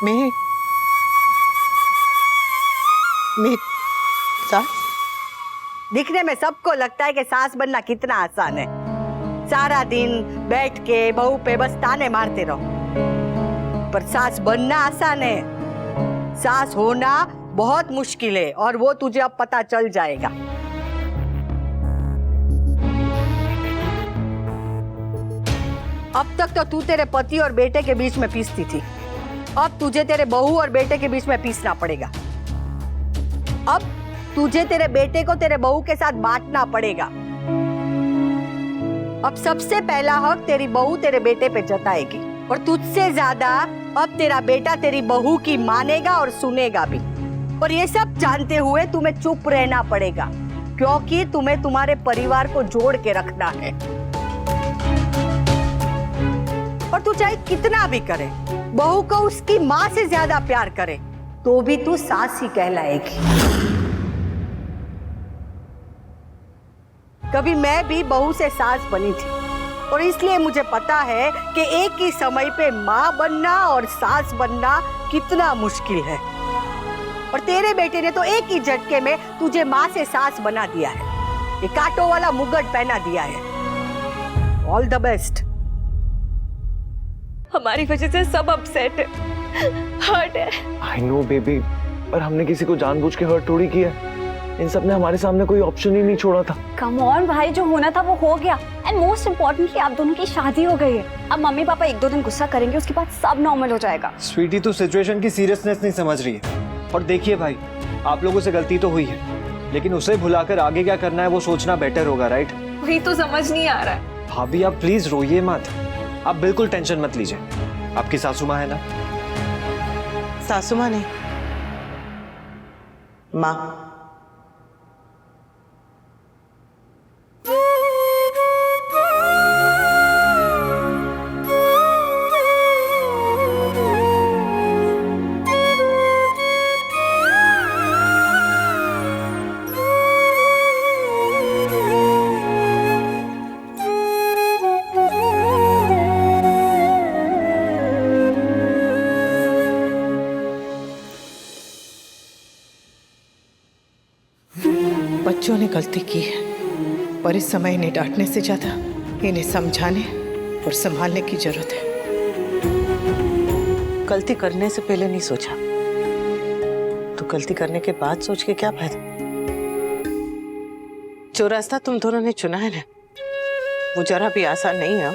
मैं सास? दिखने में सबको लगता है कि सास बनना कितना आसान है। सारा दिन बैठ के बहू पे बस ताने मारते रहो, पर सास बनना आसान है। सास होना बहुत मुश्किल है और वो तुझे अब पता चल जाएगा। अब तक तो तू तेरे पति और बेटे के बीच में पीसती थी, अब तुझे तेरे बहू और बेटे के बीच में पीसना पड़ेगा। अब तुझे तेरे बेटे को तेरे बहू के साथ बांटना पड़ेगा। अब सबसे पहला हक तेरी बहू तेरे बेटे पे जताएगी और तुझसे ज्यादा अब तेरा बेटा तेरी बहू की मानेगा और सुनेगा भी। और ये सब जानते हुए तुम्हें चुप रहना पड़ेगा, क्योंकि तुम्हें तुम्हारे परिवार को जोड़ के रखना है। और तू चाहे कितना भी करे, बहू को उसकी माँ से ज्यादा प्यार करे, तो भी तू सास ही कहलाएगी। कभी मैं भी बहू से सास बनी थी और इसलिए मुझे पता है कि एक ही समय पे माँ बनना और सास बनना कितना मुश्किल है। और तेरे बेटे ने तो एक ही झटके में तुझे माँ से सास बना दिया है, ये कांटों वाला मुकुट पहना दिया है। All the best. हमारी वजह से सब अपसेट है, हर्ट है। I know बेबी, पर हमने किसी को जानबूझ के हर्ट थोड़ी किया। इन सब ने हमारे सामने कोई ऑप्शन ही नहीं छोड़ा था। कम ऑन भाई, जो होना था वो हो गया। एंड मोस्ट इम्पोर्टेंटली आप दोनों की शादी हो गई है। अब मम्मी पापा एक दो दिन गुस्सा करेंगे, उसके बाद सब नॉर्मल हो जाएगा। स्वीटी, तू सिचुएशन की सीरियसनेस नहीं समझ रही है। और देखिए भाई, आप लोगों से गलती तो हुई है, लेकिन उसे भुलाकर आगे क्या करना है वो सोचना बेटर होगा, राइट? वही तो समझ नहीं आ रहा है। भाभी आप प्लीज रोइए मत, आप बिल्कुल टेंशन मत लीजिए। आपकी सासू माँ है ना? सासू माँ नहीं, माँ। बच्चों ने गलती की है, पर इस समय इन्हें डांटने से ज्यादा इन्हें समझाने और संभालने की जरूरत है। गलती करने से पहले नहीं सोचा तो गलती करने के बाद सोच के क्या फायदा। जो रास्ता तुम दोनों ने चुना है ना, वो जरा भी आसान नहीं है,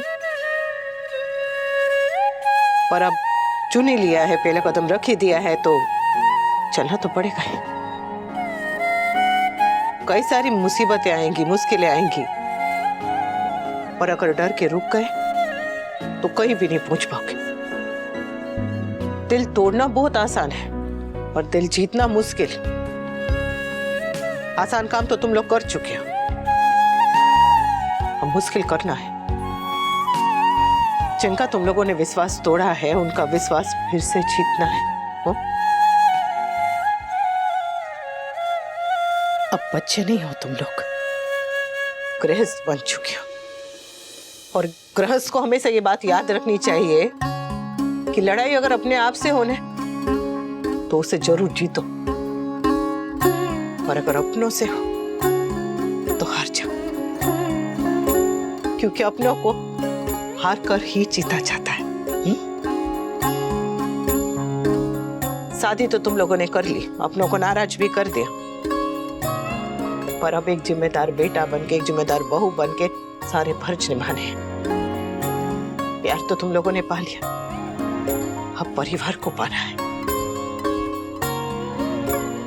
पर अब चुन ही लिया है, पहले कदम रख ही दिया है, तो चलना तो पड़ेगा ही। कई सारी मुसीबतें आएंगी, मुश्किलें आएंगी, और अगर डर के रुक गए तो कहीं भी नहीं पहुंच पाओगे। दिल तोड़ना बहुत आसान है और दिल जीतना मुश्किल। आसान काम तो तुम लोग कर चुके हो, अब मुश्किल करना है। जिनका तुम लोगों ने विश्वास तोड़ा है, उनका विश्वास फिर से जीतना है। अब बच्चे नहीं हो तुम लोग, गृहस्थ बन चुके हो। और गृहस्थ को हमेशा ये बात याद रखनी चाहिए कि लड़ाई अगर अपने आप से होने तो उसे जरूर जीतो, और अगर अपनों से हो तो हार जाओ, क्योंकि अपनों को हार कर ही जीता जाता है। शादी तो तुम लोगों ने कर ली, अपनों को नाराज भी कर दिया, पर अब एक जिम्मेदार बेटा बनके, एक जिम्मेदार बहू बनके सारे फर्ज निभाने हैं। प्यार तो तुम लोगों ने पा लिया, अब परिवार को पाना है।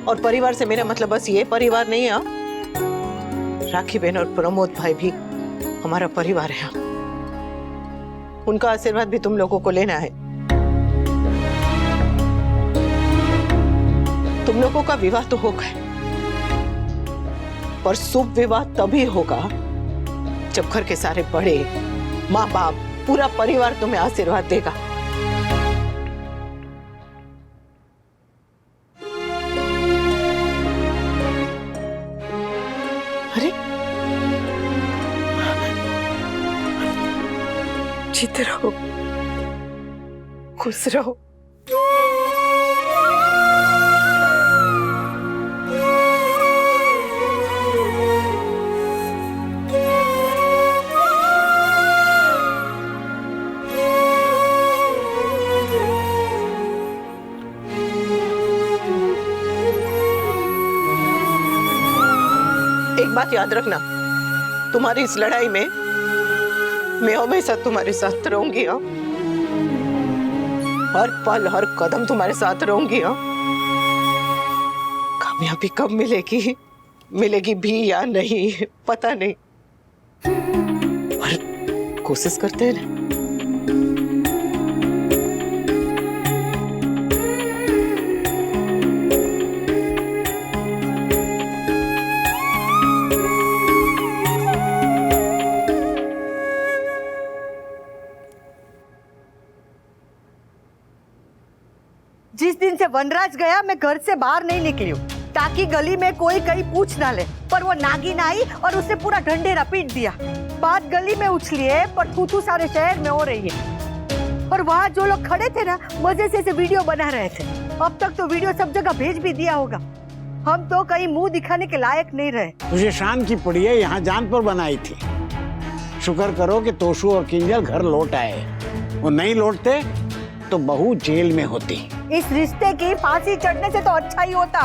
और परिवार से मेरा मतलब बस ये परिवार नहीं है, राखी बहन और प्रमोद भाई भी हमारा परिवार है। उनका आशीर्वाद भी तुम लोगों को लेना है। तुम लोगों का विवाह तो हो गया, पर शुभ विवाह तभी होगा जब घर के सारे बड़े, माँ बाप, पूरा परिवार तुम्हें आशीर्वाद देगा। अरे जीते रहो, खुश रहो। बात याद रखना, तुम्हारी इस लड़ाई में मैं हमेशा तुम्हारे साथ रहूंगी। हाँ, हर पल हर कदम तुम्हारे साथ रहूंगी। हाँ, कामयाबी कब मिलेगी, मिलेगी भी या नहीं पता नहीं, पर कोशिश करते हैं ना। जिस दिन से वनराज गया मैं घर से बाहर नहीं निकली हूँ, ताकि गली में कोई कहीं पूछ ना ले, पर वो नागिन आई और उसने पूरा ढंढेरा पीट दिया। बात गली में उछली है पर थू सारे शहर में हो रही है। और वहाँ जो लोग खड़े थे ना, मजे से वीडियो बना रहे थे। अब तक तो वीडियो सब जगह भेज भी दिया होगा। हम तो कहीं मुंह दिखाने के लायक नहीं रहे। तुझे शान की पुड़िया यहाँ जान पर बनाई थी। शुक्र करो कि तोशु और किंजल घर लौट आए। वो नहीं लौटते तो बहू जेल में होती। इस रिश्ते की फांसी चढ़ने से तो अच्छा ही होता।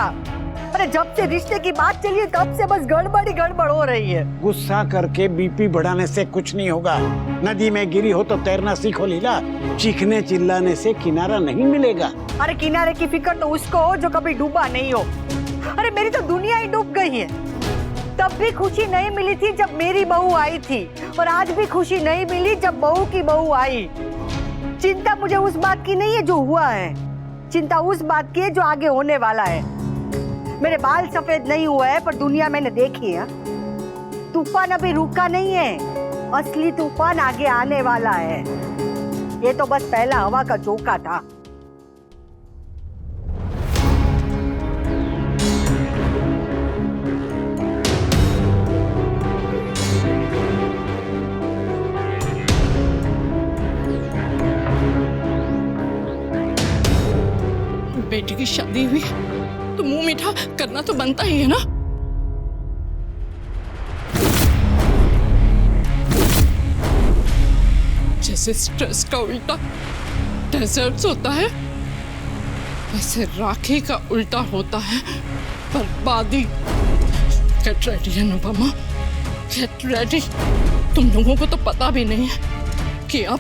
अरे जब से रिश्ते की बात चली है तब से बस गड़बड़ ही गड़बड़ हो रही है। गुस्सा करके बीपी बढ़ाने से कुछ नहीं होगा। नदी में गिरी हो तो तैरना सीखो लीला। चीखने चिल्लाने से किनारा नहीं मिलेगा। अरे किनारे की फिक्र तो उसको हो जो कभी डूबा नहीं हो। अरे मेरी तो दुनिया ही डूब गई है। तब भी खुशी नहीं मिली थी जब मेरी बहू आई थी, और आज भी खुशी नहीं मिली जब बहू की बहू आई। चिंता मुझे उस बात की नहीं है जो हुआ है, चिंता उस बात की है जो आगे होने वाला है। मेरे बाल सफेद नहीं हुए हैं पर दुनिया मैंने देखी है। तूफान अभी रुका नहीं है, असली तूफान आगे आने वाला है। ये तो बस पहला हवा का झोंका था। बेटी की शादी हुई तो मुंह मीठा करना तो बनता ही है ना। जैसे स्ट्रेस का उल्टा डेजर्ट्स होता है, वैसे राखी का उल्टा होता है बर्बादी। Get ready Anupama, get ready. तुम लोगों को तो पता भी नहीं है कि अब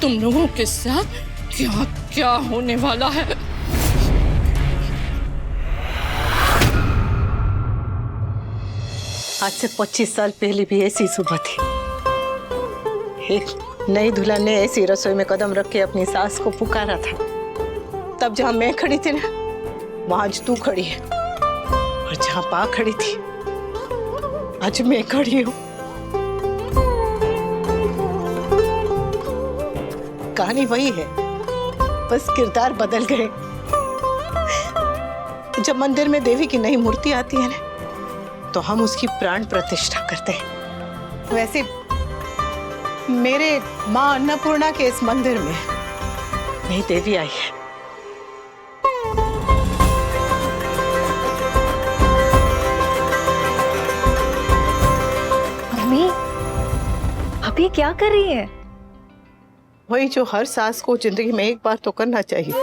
तुम लोगों के साथ क्या क्या होने वाला है। आज से 25 साल पहले भी ऐसी सुबह थी। एक नई दुल्हन ने ऐसी रसोई में कदम रख के अपनी सास को पुकारा था। तब जहां मैं खड़ी थी ना, वहां आज तू खड़ी है, और जहां पा खड़ी थी आज मैं खड़ी हूं। कहानी वही है, बस किरदार बदल गए। जब मंदिर में देवी की नई मूर्ति आती है ना, तो हम उसकी प्राण प्रतिष्ठा करते हैं। वैसे मेरे माँ अन्नपूर्णा के इस मंदिर में नई देवी आई है। मम्मी, अभी क्या कर रही है? वही जो हर सास को जिंदगी में एक बार तो करना चाहिए।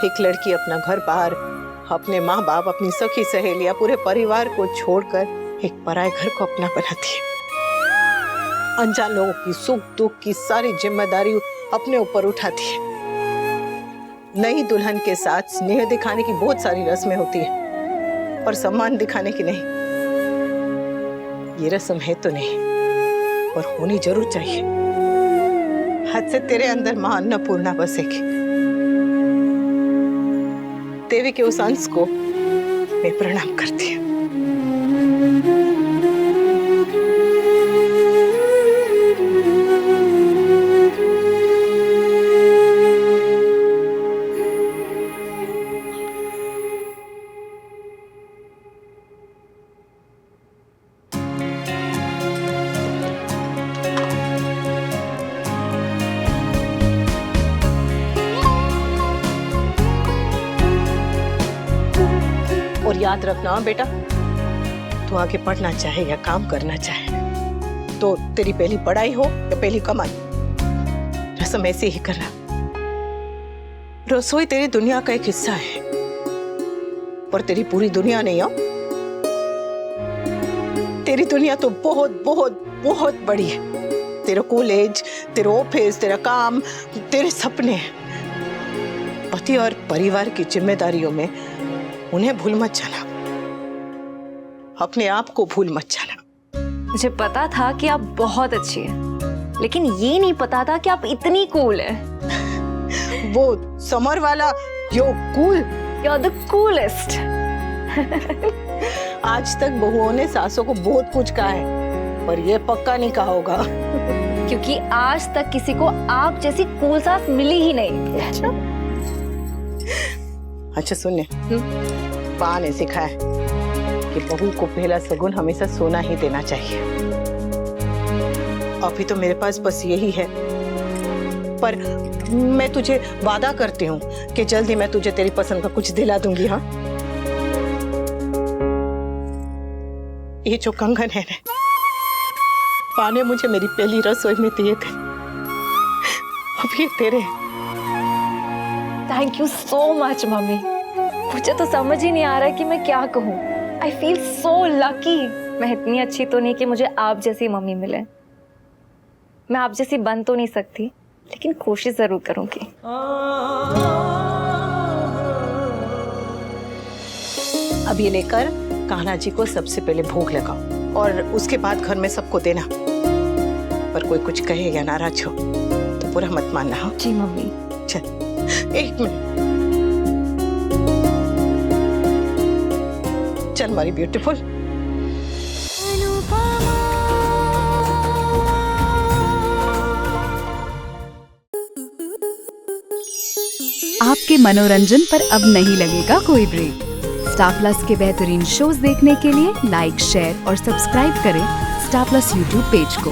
एक लड़की अपना घर बार, अपने माँ बाप, अपनी सखी सहेलियां, पूरे परिवार को छोड़कर एक पराये घर को अपना बनाती है। अनजान लोगों की सुख दुख की सारी जिम्मेदारी अपने ऊपर उठाती है। नई दुल्हन के साथ स्नेह दिखाने की बहुत सारी रस्में होती है, पर सम्मान दिखाने की नहीं। ये रस्म है तो नहीं, पर होनी जरूर चाहिए। हद से तेरे अंदर मां अन्नपूर्णा बसेगी। देवी के उस अंश को मैं प्रणाम करती हूँ। और याद रखना बेटा, तू आगे पढ़ना चाहे या काम करना चाहे तो तेरी पहली पढ़ाई हो या पहली कमाई, रस्म ऐसे ही करना। रसोई तेरी दुनिया का एक हिस्सा है, पर तेरी पूरी दुनिया नहीं हो। तेरी दुनिया तो बहुत बहुत बहुत बड़ी है। तेरा कॉलेज, तेरा ऑफिस, तेरा काम, तेरे सपने। पति और परिवार की जिम्मेदारियों में उन्हें भूल मत जाना, अपने आप को भूल मत जाना। मुझे पता था कि आप बहुत अच्छी हैं, लेकिन ये नहीं पता था कि आप इतनी कूल हैं। वो समर वाला यो कूल। You're the coolest. आज तक बहुओं ने सासों को बहुत कुछ कहा है, पर ये पक्का नहीं कहा होगा। क्योंकि आज तक किसी को आप जैसी कूल सास मिली ही नहीं। अच्छा सुनिए, पा ने सिखाया कि बहू को पहला सगुन हमेशा सोना ही देना चाहिए। अभी तो मेरे पास बस यही है, पर मैं तुझे वादा करती हूँ कि जल्द ही मैं तुझे तेरी पसंद का कुछ दिला दूंगी। हाँ, ये जो कंगन है ना, पाने मुझे मेरी पहली रसोई में दिए थे, अब ये तेरे। Thank you so much mummy. मुझे तो समझ ही नहीं आ रहा कि मैं क्या कहूँ। I feel so lucky. मैं इतनी अच्छी तो नहीं कि मुझे आप जैसी मम्मी मिले। मैं आप जैसी बन तो नहीं सकती, लेकिन कोशिश जरूर करूंगी। अब ये लेकर कान्हा जी को सबसे पहले भोग लगाओ और उसके बाद घर में सबको देना। पर कोई कुछ कहे या नाराज हो तो बुरा मत मानना। हाँ जी मम्मी। चल, एक मिनट। चल मारी ब्यूटीफुल। आपके मनोरंजन पर अब नहीं लगेगा कोई ब्रेक। स्टार प्लस के बेहतरीन शोज देखने के लिए लाइक, शेयर और सब्सक्राइब करें स्टार प्लस यूट्यूब पेज को।